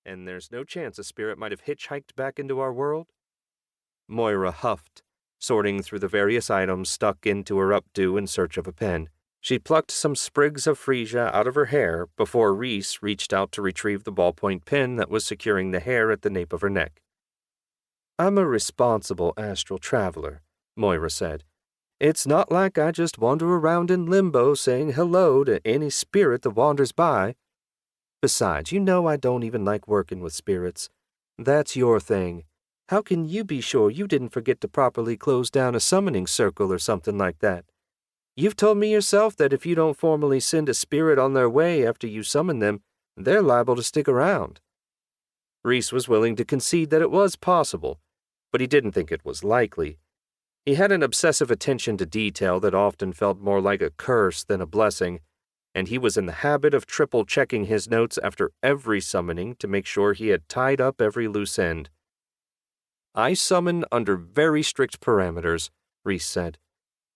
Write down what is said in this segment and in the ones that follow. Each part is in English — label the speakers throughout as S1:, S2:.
S1: And there's no chance a spirit might have hitchhiked back into our world? Moira huffed, sorting through the various items stuck into her updo in search of a pen. She plucked some sprigs of freesia out of her hair before Reese reached out to retrieve the ballpoint pen that was securing the hair at the nape of her neck. I'm a responsible astral traveler, Moira said. It's not like I just wander around in limbo saying hello to any spirit that wanders by. Besides, you know I don't even like working with spirits. That's your thing. How can you be sure you didn't forget to properly close down a summoning circle or something like that? You've told me yourself that if you don't formally send a spirit on their way after you summon them, they're liable to stick around. Reese was willing to concede that it was possible, but he didn't think it was likely. He had an obsessive attention to detail that often felt more like a curse than a blessing, and he was in the habit of triple-checking his notes after every summoning to make sure he had tied up every loose end. I summon under very strict parameters, Reese said.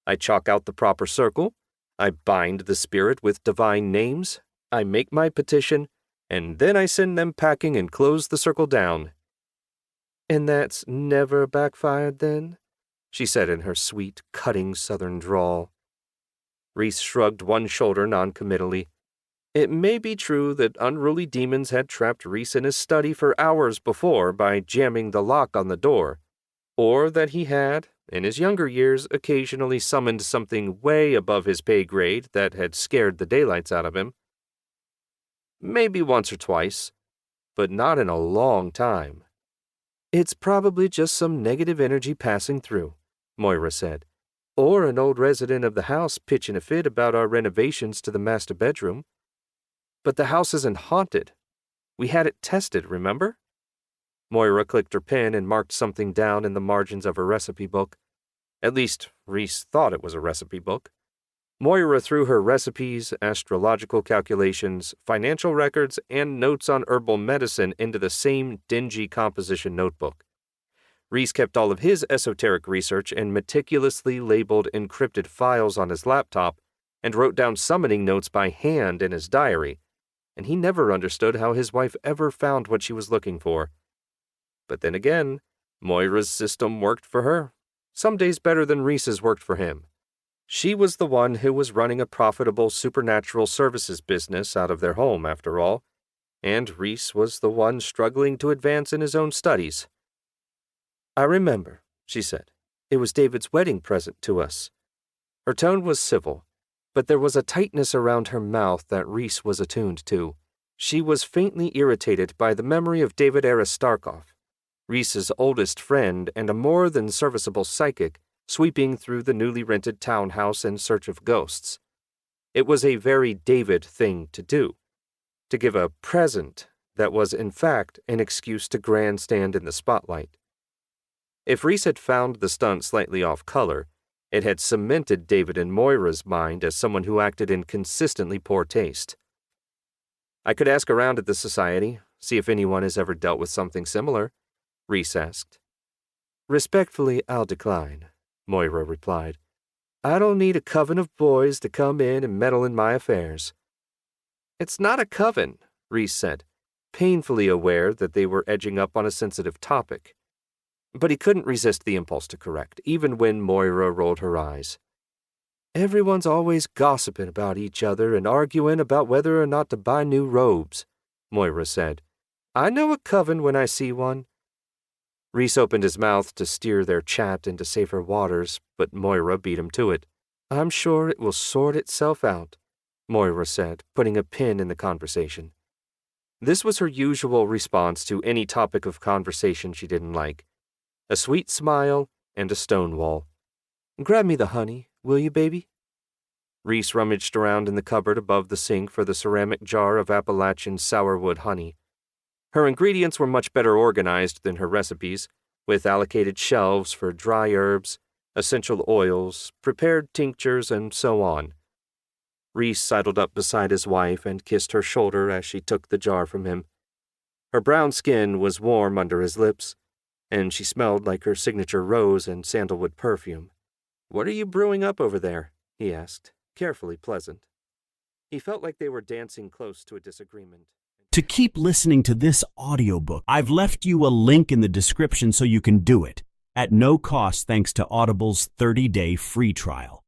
S1: I chalk out the proper circle, I bind the spirit with divine names, I make my petition, and then I send them packing and close the circle down. And that's never backfired, then? She said in her sweet, cutting southern drawl. Reese shrugged one shoulder noncommittally. It may be true that unruly demons had trapped Reese in his study for hours before by jamming the lock on the door, or that he had, in his younger years, occasionally summoned something way above his pay grade that had scared the daylights out of him. Maybe once or twice, but not in a long time. It's probably just some negative energy passing through, Moira said, or an old resident of the house pitching a fit about our renovations to the master bedroom. But the house isn't haunted. We had it tested, remember? Moira clicked her pen and marked something down in the margins of her recipe book. At least, Reese thought it was a recipe book. Moira threw her recipes, astrological calculations, financial records, and notes on herbal medicine into the same dingy composition notebook. Reese kept all of his esoteric research in meticulously labeled encrypted files on his laptop and wrote down summoning notes by hand in his diary, and he never understood how his wife ever found what she was looking for. But then again, Moira's system worked for her, some days better than Reese's worked for him. She was the one who was running a profitable supernatural services business out of their home, after all, and Reese was the one struggling to advance in his own studies. I remember, she said. It was David's wedding present to us. Her tone was civil, but there was a tightness around her mouth that Reese was attuned to. She was faintly irritated by the memory of David Aristarchov, Reese's oldest friend and a more than serviceable psychic, sweeping through the newly rented townhouse in search of ghosts. It was a very David thing to do, to give a present that was in fact an excuse to grandstand in the spotlight. If Reese had found the stunt slightly off color, it had cemented David in Moira's mind as someone who acted in consistently poor taste. I could ask around at the society, see if anyone has ever dealt with something similar, Reese asked. Respectfully, I'll decline, Moira replied. I don't need a coven of boys to come in and meddle in my affairs. It's not a coven, Reese said, painfully aware that they were edging up on a sensitive topic. But he couldn't resist the impulse to correct, even when Moira rolled her eyes. Everyone's always gossiping about each other and arguing about whether or not to buy new robes, Moira said. I know a coven when I see one. Reese opened his mouth to steer their chat into safer waters, but Moira beat him to it. I'm sure it will sort itself out, Moira said, putting a pin in the conversation. This was her usual response to any topic of conversation she didn't like. A sweet smile and a stone wall. Grab me the honey, will you, baby? Reese rummaged around in the cupboard above the sink for the ceramic jar of Appalachian sourwood honey. Her ingredients were much better organized than her recipes, with allocated shelves for dry herbs, essential oils, prepared tinctures, and so on. Reese sidled up beside his wife and kissed her shoulder as she took the jar from him. Her brown skin was warm under his lips, and she smelled like her signature rose and sandalwood perfume. What are you brewing up over there? He asked, carefully pleasant. He felt like they were dancing close to a disagreement.
S2: To keep listening to this audiobook, I've left you a link in the description so you can do it, at no cost thanks to Audible's 30-day free trial.